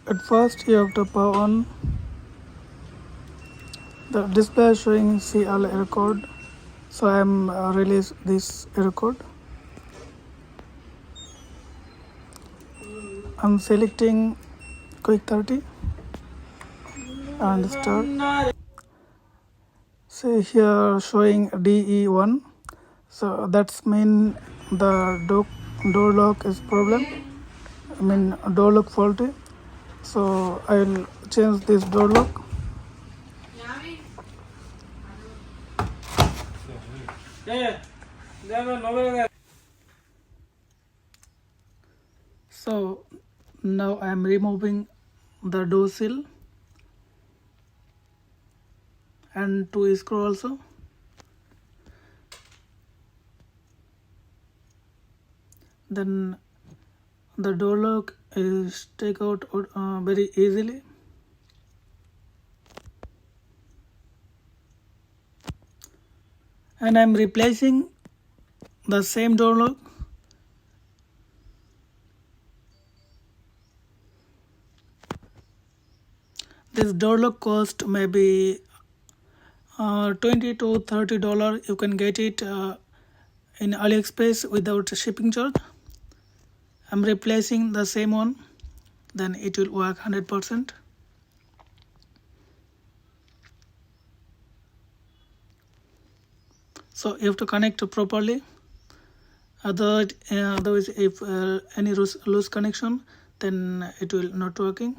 At first you have to power on. The display is showing CL error code, so I am release this error code. I'm selecting quick 30 and start. See here showing dE1, so that's mean the door lock is problem. I mean door lock faulty. So I will change this door lock. So now I am removing the door sill and two screw also. Then the door lock is take out very easily. And I'm replacing the same door lock. This door lock cost maybe $20 to $30. You can get it in AliExpress without shipping charge. I'm replacing the same one, then it will work 100%. So you have to connect properly. Otherwise, if any loose connection, then it will not working.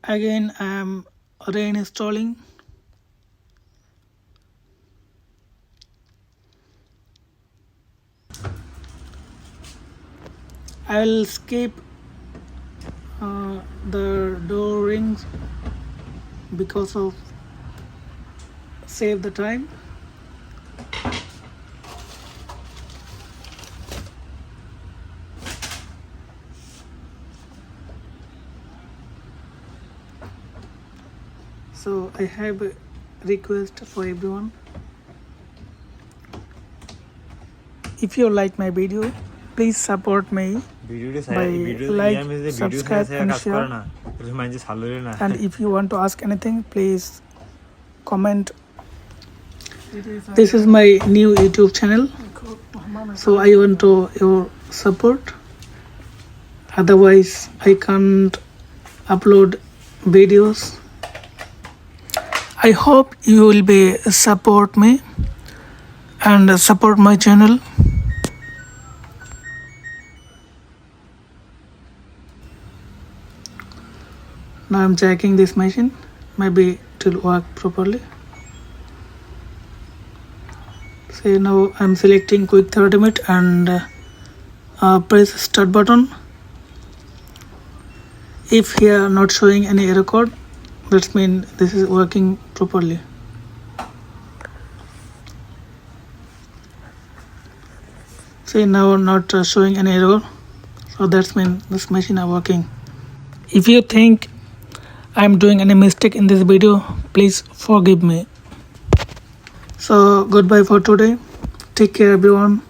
Again, I am reinstalling. I will skip the door rings because of save the time. So I have a request for everyone. If you like my video, please support me by like, subscribe and share. And if you want to ask anything, please comment. This is my new YouTube channel, so I want your support. Otherwise, I can't upload videos. I hope you will be support me and support my channel. Now I'm checking this machine, maybe it will work properly. So now I'm selecting quick 30 minute and press start button. If here not showing any error code, that means this is working properly. See, now not showing any error, so that means this machine are working. If you think I'm doing any mistake in this video, please forgive me. So goodbye for today. Take care everyone.